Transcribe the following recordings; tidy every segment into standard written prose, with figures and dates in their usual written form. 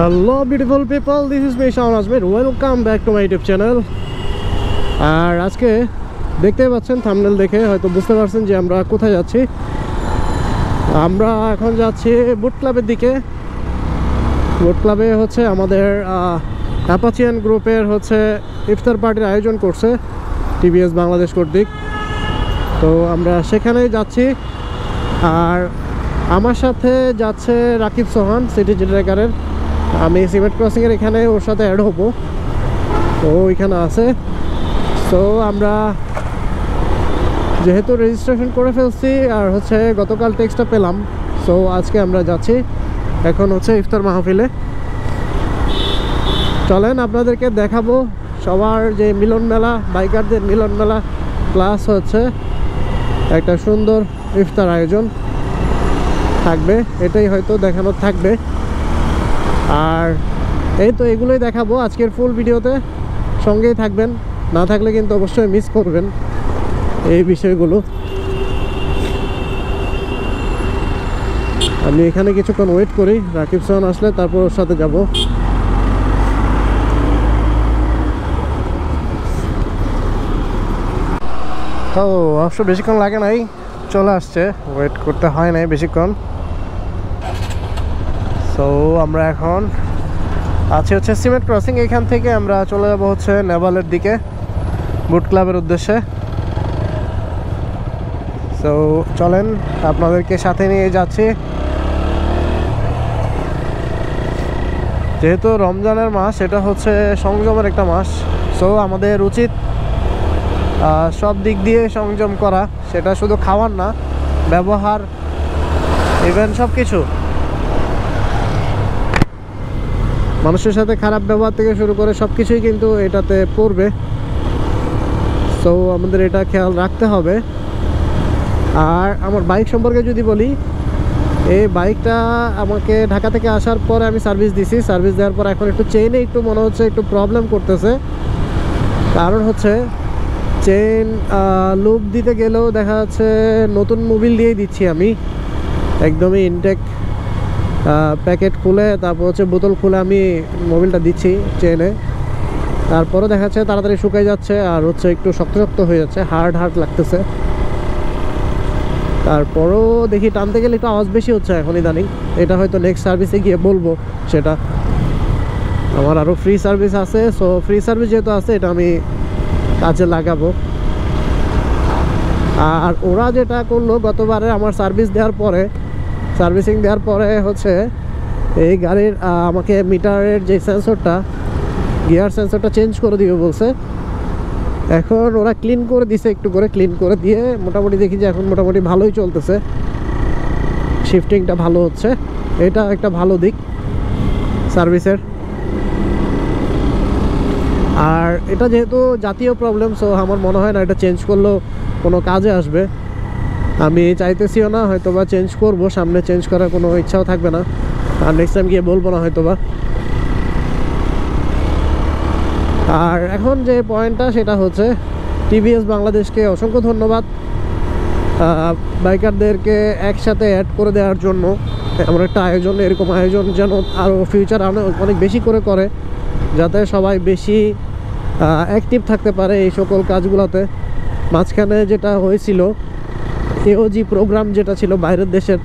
Hello beautiful people, this is me Shaun Azmir. Welcome back to my YouTube channel. আর আজকে দেখতে পাচ্ছেন thumbnail দেখে হয়তো বুঝতে পারছেন যে আমরা কোথায় যাচ্ছি। আমরা এখন যাচ্ছি বুট ক্লাবের দিকে। বুট ক্লাবে হচ্ছে আমাদের অ্যাপাচিয়ান গ্রুপের হচ্ছে ইফতার পার্টির আয়োজন করছে টিভিএস বাংলাদেশ কর্তৃক। তো আমরা সেখানেই যাচ্ছি। আর আমার সাথে যাচ্ছে রাকিব সোহান, সিটি ট্রেকারের। আমি সিমেন্ট ক্রসিংয়ের এখানে ওর সাথে অ্যাড হবো, তো ওইখানে আছে। সো আমরা যেহেতু রেজিস্ট্রেশন করে ফেলছি আর হচ্ছে গতকাল টেক্সটটা পেলাম, সো আজকে আমরা যাচ্ছি এখন হচ্ছে ইফতার মাহফিলে। চলেন আপনাদেরকে দেখাবো সবার যে মিলন মেলা, বাইকারদের মিলন মেলা প্লাস হচ্ছে একটা সুন্দর ইফতার আয়োজন থাকবে, এটাই হয়তো দেখানোর থাকবে। আর এই তো এগুলোই দেখাবো আজকের ফুল ভিডিওতে, সঙ্গেই থাকবেন, না থাকলে কিন্তু অবশ্যই মিস করবেন এই বিষয়গুলো। আমি এখানে কিছুক্ষণ ওয়েট করি, রাকিব সোহান আসলে তারপর ওর সাথে যাব। তো অবশ্য বেশিক্ষণ লাগে নাই, চলে আসছে, ওয়েট করতে হয় নাই বেশিক্ষণ। তো আমরা এখন আছি হচ্ছে সিমেন্ট ক্রসিং, এখান থেকে আমরা চলে যাব হচ্ছে নেভালের দিকে বুট ক্লাবের উদ্দেশ্যে। তো চলেন আপনাদেরকে সাথে নিয়ে যাচ্ছি। যেহেতু রমজানের মাস, এটা হচ্ছে সংযমের একটা মাস, সো আমাদের উচিত সব দিক দিয়ে সংযম করা, সেটা শুধু খাওয়ার না, ব্যবহার, ইভেন সব কিছু, মানুষের সাথে খারাপ ব্যবহার থেকে শুরু করে সব কিছুই কিন্তু এটাতে পড়বে। সো আমাদের এটা খেয়াল রাখতে হবে। আর আমার বাইক সম্পর্কে যদি বলি, এই বাইকটা আমাকে ঢাকা থেকে আসার পরে আমি সার্ভিস দিছি। সার্ভিস দেওয়ার পর এখন একটু চেইনে একটু মনে হচ্ছে একটু প্রবলেম করতেছে। কারণ হচ্ছে চেইন লুপ দিতে গেলেও দেখা যাচ্ছে নতুন মোবিল দিয়েই দিচ্ছি আমি, একদমই ইনটেক প্যাকেট খুলে তারপর হচ্ছে বোতল খুলে আমি মোবিলটা দিচ্ছি চেনে। তারপরও দেখা যাচ্ছে তাড়াতাড়ি শুকাই যাচ্ছে আর হচ্ছে একটু শক্ত শক্ত হয়ে যাচ্ছে, হার্ড লাগতেছে। তারপরও দেখি টানতে গেলে একটু আওয়াজ বেশি হচ্ছে এখন ইদানিং। এটা হয়তো নেক্সট সার্ভিসে গিয়ে বলবো সেটা। আমার আরও ফ্রি সার্ভিস আছে, সো ফ্রি সার্ভিস যেহেতু আছে এটা আমি কাজে লাগাবো। আর ওরা যেটা করলো গতবারে আমার সার্ভিস দেওয়ার পরে, সার্ভিসিং দেওয়ার পরে হচ্ছে এই গাড়ির আমাকে মিটারের যে সেন্সরটা, গিয়ার সেন্সরটা চেঞ্জ করে দিবে বলছে। এখন ওরা ক্লিন করে দিছে, একটু করে ক্লিন করে দিয়ে মোটামুটি দেখি যে এখন মোটামুটি ভালোই চলতেছে, শিফটিংটা ভালো হচ্ছে। এটা একটা ভালো দিক সার্ভিসের। আর এটা যেহেতু জাতীয় প্রবলেম, সো আমার মনে হয় না এটা চেঞ্জ করলেও কোনো কাজে আসবে। আমি চাইতেছিও না, হয়তোবা চেঞ্জ করব, সামনে চেঞ্জ করার কোনো ইচ্ছাও থাকবে না, আর নেক্সট টাইম গিয়ে বলবো না হয়তোবা। আর এখন যে পয়েন্টটা সেটা হচ্ছে টিভিএস বাংলাদেশকে অসংখ্য ধন্যবাদ বাইকারদেরকে একসাথে অ্যাড করে দেওয়ার জন্য। এমন একটা আয়োজন, এরকম আয়োজন যেন আরও ফিউচার অনেক বেশি করে যাতে সবাই বেশি অ্যাক্টিভ থাকতে পারে এই সকল কাজগুলোতে। মাঝখানে যেটা হয়েছিল এওজি প্রোগ্রাম যেটা ছিল বাইরের দেশের,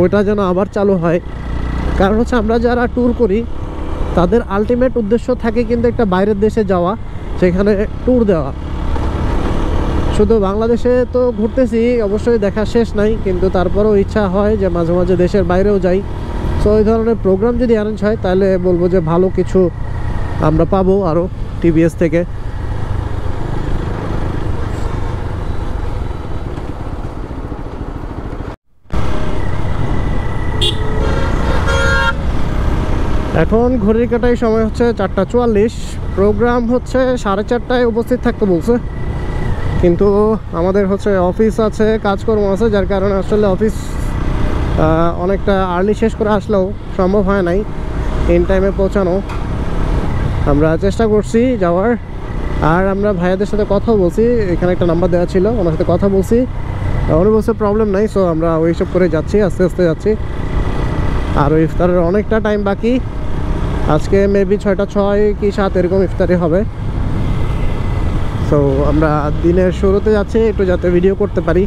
ওইটা যেন আবার চালু হয়। কারণ হচ্ছে আমরা যারা ট্যুর করি তাদের আলটিমেট উদ্দেশ্য থাকে কিন্তু একটা বাইরের দেশে যাওয়া, সেখানে ট্যুর দেওয়া। শুধু বাংলাদেশে তো ঘুরতেছি, অবশ্যই দেখা শেষ নাই, কিন্তু তারপরেও ইচ্ছা হয় যে মাঝে মাঝে দেশের বাইরেও যাই। সো এই ধরনের প্রোগ্রাম যদি অ্যারেঞ্জ হয় তাহলে বলবো যে ভালো কিছু আমরা পাবো আরও টিভিএস থেকে। এখন ঘড়ির কাটায় সময় হচ্ছে 4:44। প্রোগ্রাম হচ্ছে 4:30টায় উপস্থিত থাকতে বলছে, কিন্তু আমাদের হচ্ছে অফিস আছে, কাজকর্ম আছে, যার কারণে আসলে অফিস অনেকটা আর্লি শেষ করে আসলেও সম্ভব হয় নাই ইন টাইমে পৌঁছানো। আমরা চেষ্টা করছি যাওয়ার। আর আমরা ভাইয়াদের সাথে কথা বলছি, এখানে একটা নাম্বার দেওয়া ছিল, ওনার সাথে কথা বলছি, উনি বলছে প্রবলেম নাই। সো আমরা ওইসব করে যাচ্ছি, আস্তে আস্তে যাচ্ছি। আর ইফতারের অনেকটা টাইম বাকি, আজকে মেবি 6টা 6 কি 7 এরকম ইফতারি হবে। তো আমরা দিনের শুরুতে যাচ্ছি একটু যাতে ভিডিও করতে পারি।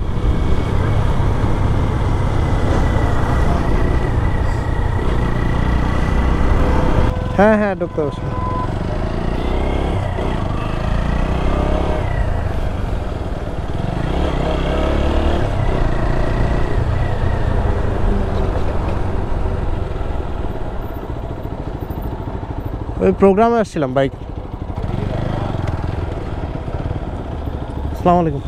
হ্যাঁ হ্যাঁ ঢুকতে অবশ্যই। ওই প্রোগ্রামে আসছিলাম বাইক। আসসালামু আলাইকুম।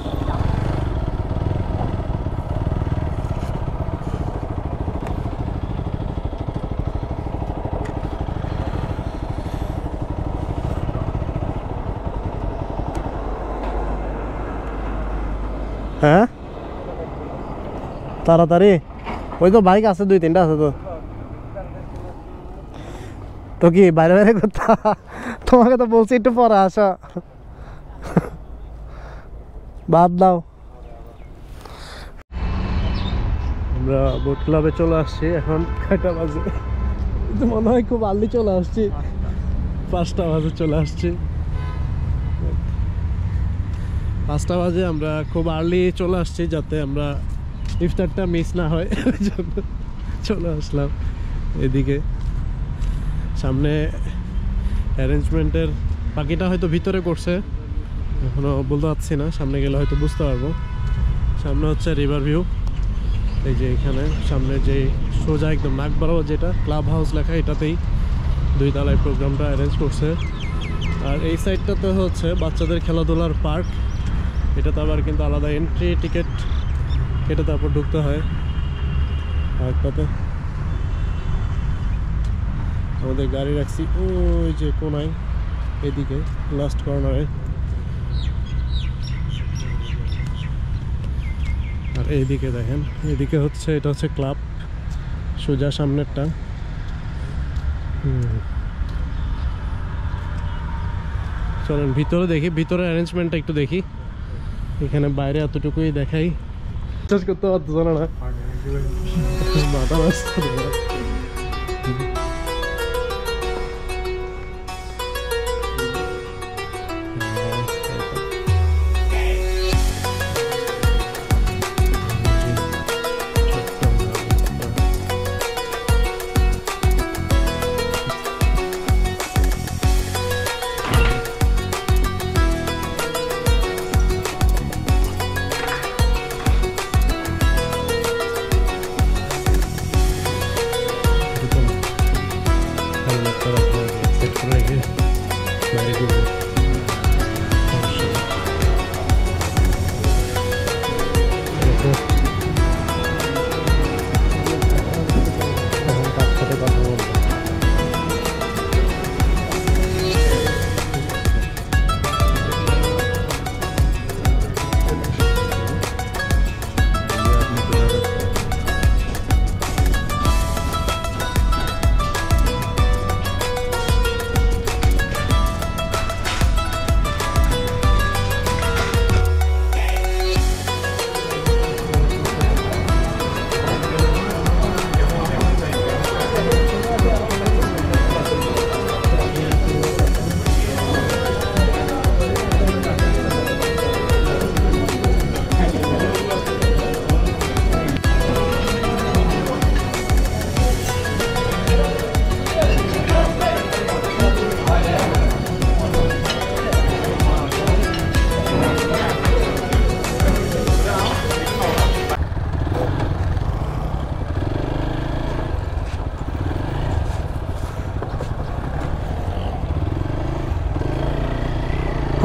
হ্যাঁ তাড়াতাড়ি ওই তো বাইক আছে 2-3টা আছে তো। তো কি বাইরে বাইরে করতে তোমাকে তো বলছি একটু পরে আসা, বাদ দাও। আমরা বোট ক্লাবে চলে আসছি। এখন কয়টা বাজে মনে হয় খুব আর্লি চলে আসছি, 5টা বাজে চলে আসছি। 5টা বাজে আমরা খুব আর্লি চলে আসছি যাতে আমরা ইফতারটা মিস না হয়, ওই জন্য চলে আসলাম এদিকে। সামনে অ্যারেঞ্জমেন্টের বাকিটা হয়তো ভিতরে করছে, এখনো বলতে পারছি না, সামনে গেলে হয়তো বুঝতে পারবো। সামনে হচ্ছে রিভার ভিউ, এই যে এখানে সামনে যে সোজা একদম নাক বরাবর যেটা ক্লাব হাউস লেখা, এটাতেই 2 তলায় প্রোগ্রামটা অ্যারেঞ্জ করছে। আর এই সাইডটাতে হচ্ছে বাচ্চাদের খেলাধুলার পার্ক, এটাতে আবার কিন্তু আলাদা এন্ট্রি টিকিট কেটে তারপর ঢুকতে হয় পার্কটাতে। আমাদের গাড়ি রাখছি ওই যে কোনায়, এদিকে লাস্ট কর্নারে। আর এইদিকে দেখেন, এদিকে হচ্ছে এটা হচ্ছে ক্লাব, সোজা সামনেরটা। চলেন ভিতরে দেখি, ভিতরে অ্যারেঞ্জমেন্টটা একটু দেখি। এখানে বাইরে এতটুকুই দেখাই, বিশ্বাস করতে পারতেছ না মাথা নষ্ট।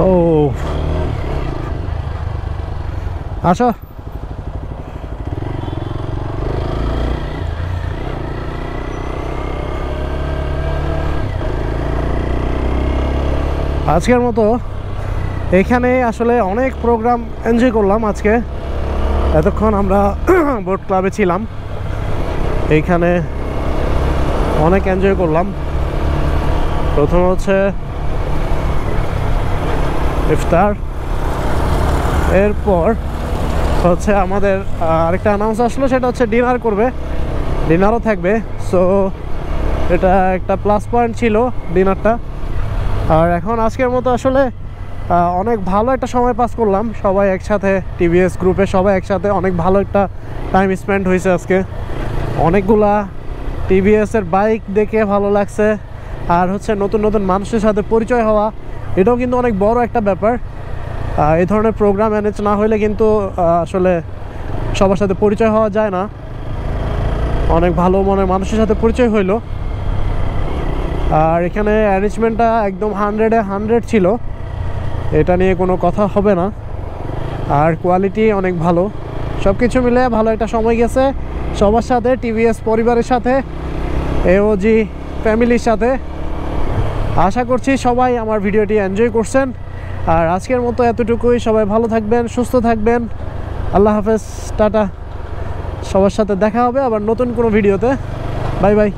ও আসো। আজকের মতো এখানে আসলে অনেক প্রোগ্রাম এনজয় করলাম আজকে। এতক্ষণ আমরা বোট ক্লাবে ছিলাম, এইখানে অনেক এনজয় করলাম। প্রথম হচ্ছে ইফতার, এরপর হচ্ছে আমাদের আরেকটা অ্যানাউন্স আসলো, সেটা হচ্ছে ডিনার করবে, ডিনারও থাকবে। সো এটা একটা প্লাস পয়েন্ট ছিল ডিনারটা। আর এখন আজকের মতো আসলে অনেক ভালো একটা সময় পাস করলাম সবাই একসাথে, টিভিএস গ্রুপে সবাই একসাথে অনেক ভালো একটা টাইম স্পেন্ড হয়েছে আজকে। অনেকগুলা টিভিএসের বাইক দেখে ভালো লাগছে, আর হচ্ছে নতুন নতুন মানুষের সাথে পরিচয় হওয়া, এটাও কিন্তু অনেক বড় একটা ব্যাপার। এই ধরনের প্রোগ্রাম ম্যানেজ না হলে কিন্তু আসলে সবার সাথে পরিচয় হওয়া যায় না। অনেক ভালো মনের মানুষের সাথে পরিচয় হইলো। আর এখানে অ্যারেঞ্জমেন্টটা একদম 100-এ 100 ছিল, এটা নিয়ে কোনো কথা হবে না। আর কোয়ালিটি অনেক ভালো, সব কিছু মিলে ভালো একটা সময় গেছে সবার সাথে, টিভিএস পরিবারের সাথে, এওজি ফ্যামিলির সাথে। আশা করছি সবাই আমার ভিডিওটি এনজয় করছেন। আর আজকের মতো এতটুকুই। সবাই ভালো থাকবেন, সুস্থ থাকবেন। আল্লাহ হাফেজ, টাটা। সবার সাথে দেখা হবে আবার নতুন কোনো ভিডিওতে। Bye bye.